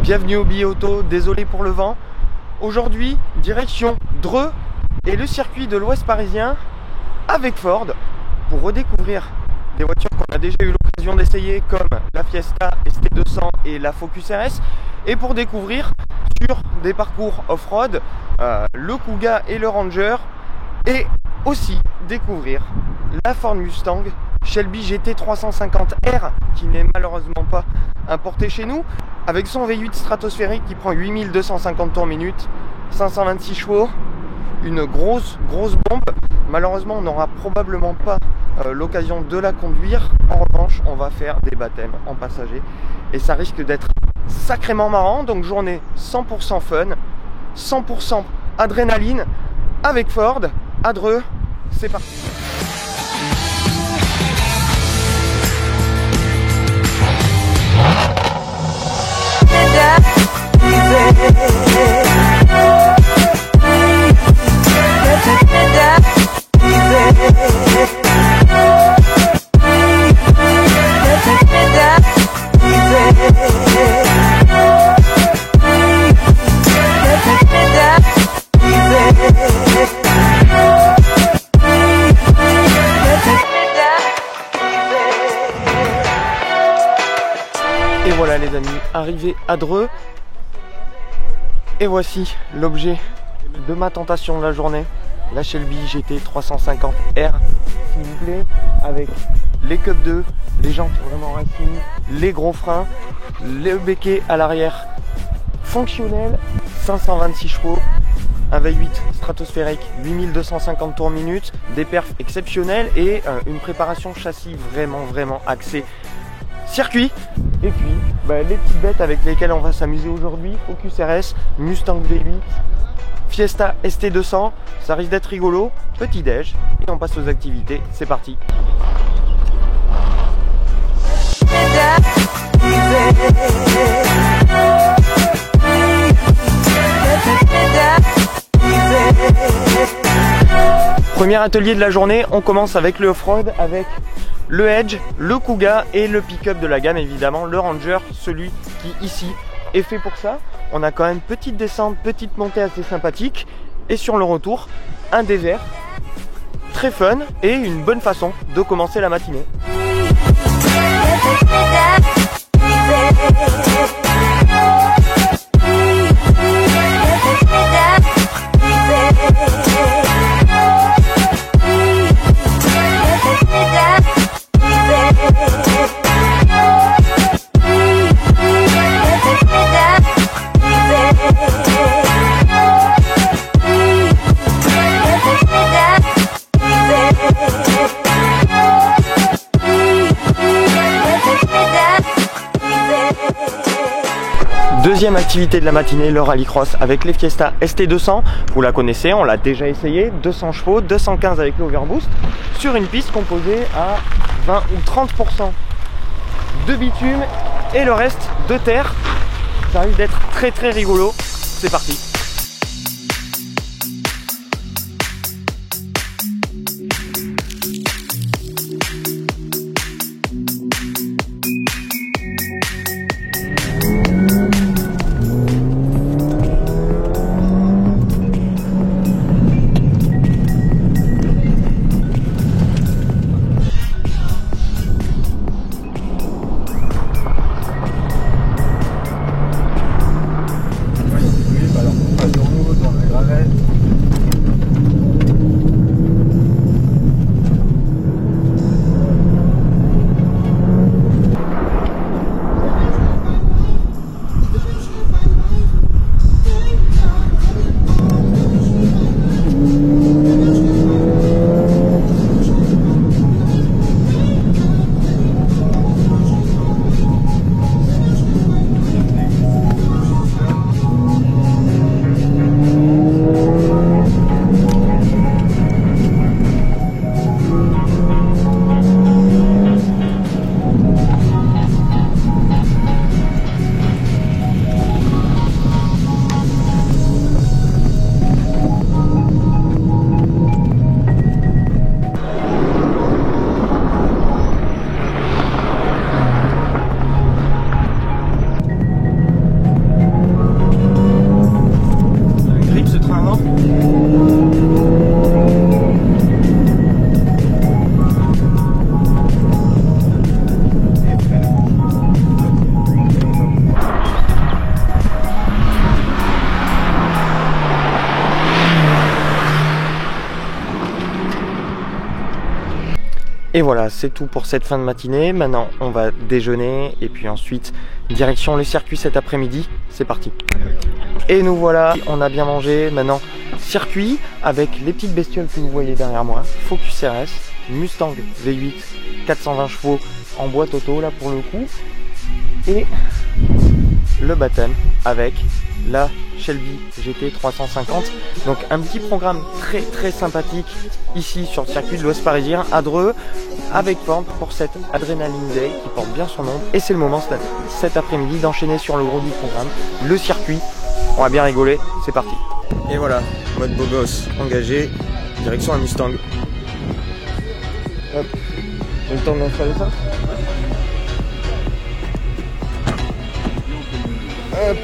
bienvenue au Billet Auto, désolé pour le vent. Aujourd'hui, direction Dreux et le circuit de l'Ouest parisien avec Ford pour redécouvrir des voitures qu'on a déjà eu l'occasion d'essayer comme la Fiesta ST200 et la Focus RS, et pour découvrir sur des parcours off-road le Kuga et le Ranger, et aussi découvrir la Ford Mustang Shelby GT 350R qui n'est malheureusement pas importée chez nous, avec son V8 stratosphérique qui prend 8250 tours minute, 526 chevaux, une grosse bombe. Malheureusement on n'aura probablement pas l'occasion de la conduire. En revanche on va faire des baptêmes en passager et ça risque d'être sacrément marrant. Donc journée 100% fun, 100% adrénaline avec Ford à Dreux. C'est parti. Et voilà les amis, arrivé à Dreux. Et voici l'objet de ma tentation de la journée, la Shelby GT 350R, s'il vous plaît, avec les Cup 2, les jantes vraiment racing, les gros freins, le béquet à l'arrière fonctionnel, 526 chevaux, un V8 stratosphérique, 8250 tours minute, des perfs exceptionnels et une préparation châssis vraiment axée circuit. Et puis les petites bêtes avec lesquelles on va s'amuser aujourd'hui, Focus RS, Mustang V8, Fiesta ST200, ça risque d'être rigolo. Petit déj et on passe aux activités, c'est parti. Premier atelier de la journée, on commence avec le off-road, avec le Edge, le Kuga et le pick-up de la gamme évidemment, le Ranger, celui qui ici est fait pour ça. On a quand même petite descente, petite montée assez sympathique, et sur le retour, un désert très fun et une bonne façon de commencer la matinée. Deuxième activité de la matinée, le rallycross avec les Fiesta ST200. Vous la connaissez, on l'a déjà essayé, 200 chevaux, 215 avec l'overboost, sur une piste composée à 20 ou 30% de bitume et le reste de terre. Ça risque d'être très rigolo, c'est parti. Et voilà, c'est tout pour cette fin de matinée. Maintenant, on va déjeuner et puis ensuite, direction le circuit cet après-midi. C'est parti. Et nous voilà, on a bien mangé. Maintenant, circuit avec les petites bestioles que vous voyez derrière moi. Focus RS, Mustang V8, 420 chevaux en boîte auto là pour le coup. Et le baptême avec la Shelby GT 350. Donc un petit programme très sympathique ici sur le circuit de l'Ouest parisien à Dreux avec Ford pour cette Adrenaline Day qui porte bien son nom. Et c'est le moment cet après-midi d'enchaîner sur le gros du programme, le circuit. On va bien rigoler, c'est parti. Et voilà, mode beau gosse engagé, direction un Mustang. Hop, j'ai le temps d'installer ça. Hop.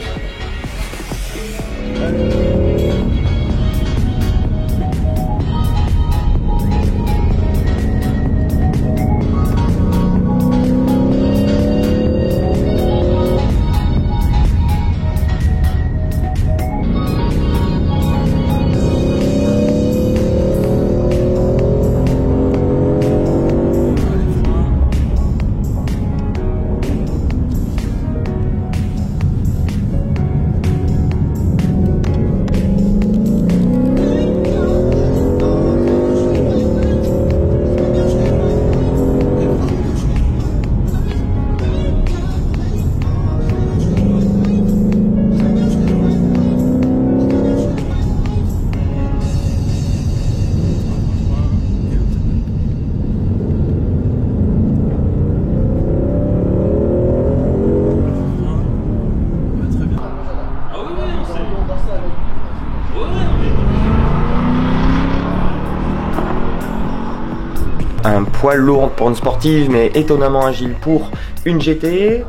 Un poil lourd pour une sportive mais étonnamment agile pour une GT.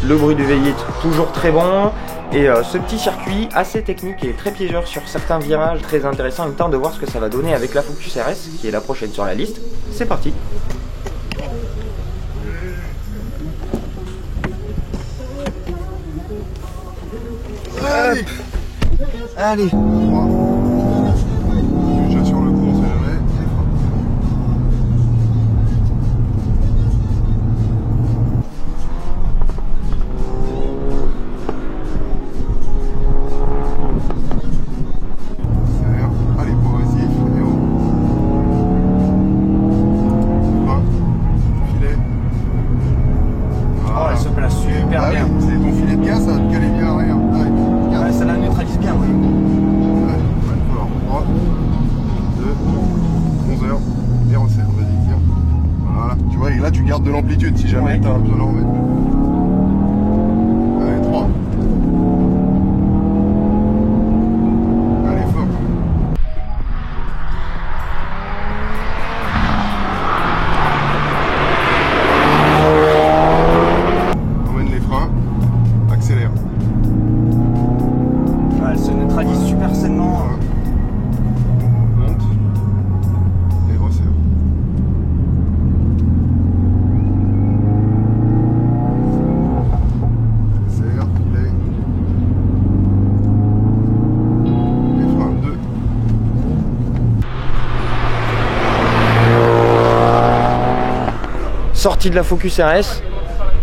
Le bruit du V8 toujours très bon. Et ce petit circuit assez technique et très piégeur sur certains virages, très intéressant. Il me tente de voir ce que ça va donner avec la Focus RS qui est la prochaine sur la liste. C'est parti. Allez. Allez. Déjà sur le coup, on sait jamais. Allez, progressif, et haut. Filet. Oh, elle se place super bien. Oui, c'est ton filet de gaz, ça va te caler bien à l'arrière. Ouais, ça la neutralise bien, oui. Ouais, alors 3, 2, 11 heures, et resserre, vas-y, tiens. Voilà, tu vois, et là tu gardes de l'amplitude si jamais tu as besoin d'en remettre. Allez, 3. Allez, fort. Emmène les freins, accélère. Elle se neutralise super sainement. Monte et resserre. Serre, les freins 2. Sortie de la Focus RS.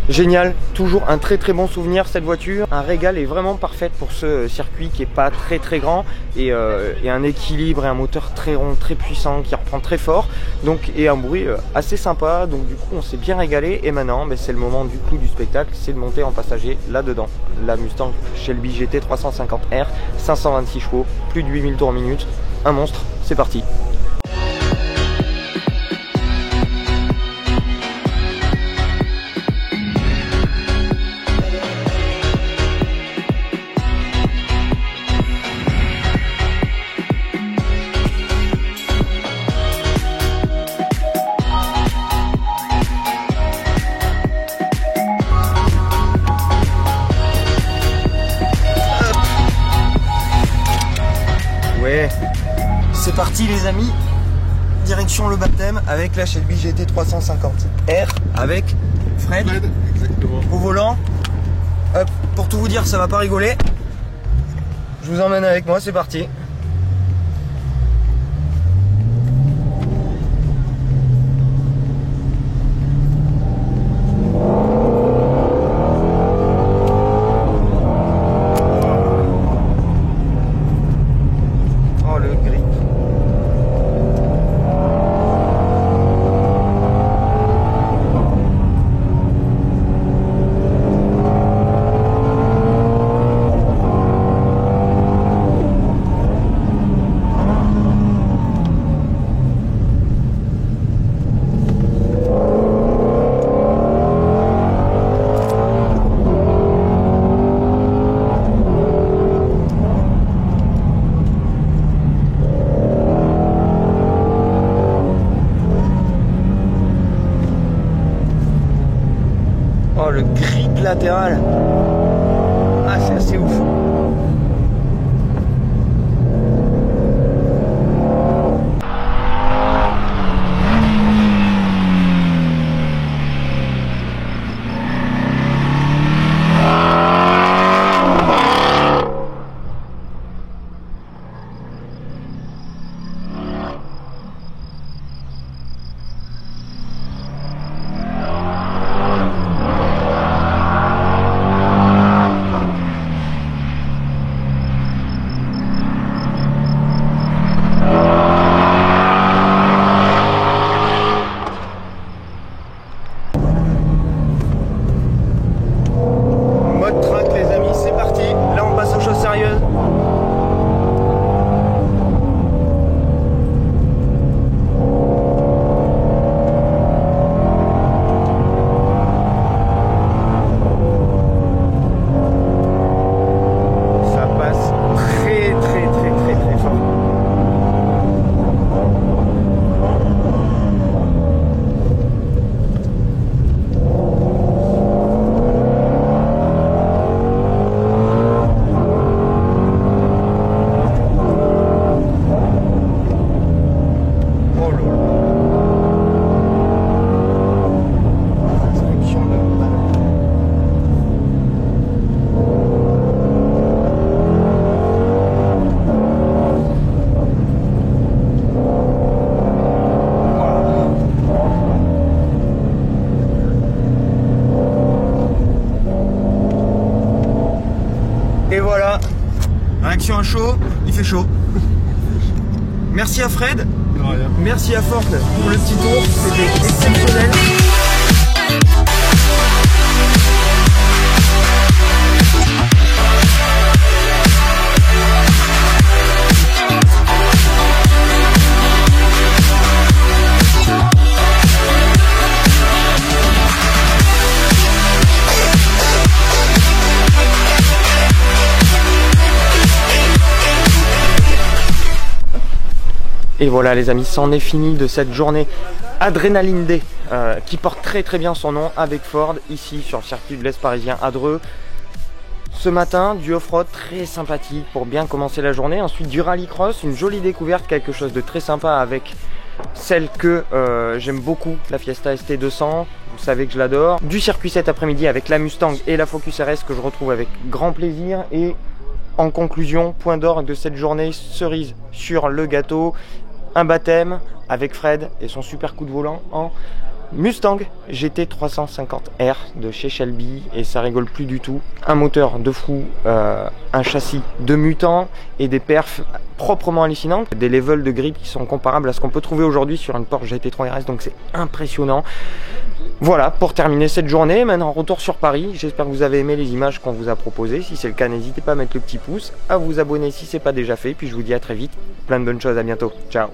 Génial, toujours un très bon souvenir cette voiture. Un régal est vraiment parfaite pour ce circuit qui est pas très grand et un équilibre et un moteur très rond, très puissant qui reprend très fort. Donc et un bruit assez sympa. Donc du coup on s'est bien régalé et maintenant c'est le moment du clou du spectacle, c'est de monter en passager là-dedans. La Mustang Shelby GT 350R, 526 chevaux, plus de 8000 tours minute, un monstre. C'est parti. Allez, c'est parti les amis. Direction le baptême avec la Shelby GT 350R avec Fred exactement. au volant. Hop, pour tout vous dire, ça va pas rigoler. Je vous emmène avec moi, c'est parti. Oh, le grip latéral. Ah, c'est assez ouf. Et voilà, réaction à chaud, il fait chaud. Merci à Fred, De rien. merci à Ford pour le petit tour, c'était exceptionnel. Et voilà les amis, c'en est fini de cette journée Adrénaline Day qui porte très bien son nom avec Ford ici sur le circuit de l'Est parisien à Dreux. Ce matin, du off-road très sympathique pour bien commencer la journée. Ensuite du rallycross, une jolie découverte, quelque chose de très sympa avec celle que j'aime beaucoup, la Fiesta ST200. Vous savez que je l'adore. Du circuit cet après-midi avec la Mustang et la Focus RS que je retrouve avec grand plaisir. Et en conclusion, point d'orgue de cette journée, cerise sur le gâteau, un baptême avec Fred et son super coup de volant en Mustang GT 350R de chez Shelby, et ça rigole plus du tout. Un moteur de fou, un châssis de mutant et des perfs proprement hallucinantes, des levels de grip qui sont comparables à ce qu'on peut trouver aujourd'hui sur une Porsche GT3 RS, donc c'est impressionnant. Voilà pour terminer cette journée. Maintenant retour sur Paris, j'espère que vous avez aimé les images qu'on vous a proposées. Si c'est le cas, n'hésitez pas à mettre le petit pouce, à vous abonner si c'est pas déjà fait, puis je vous dis à très vite, plein de bonnes choses, à bientôt, ciao.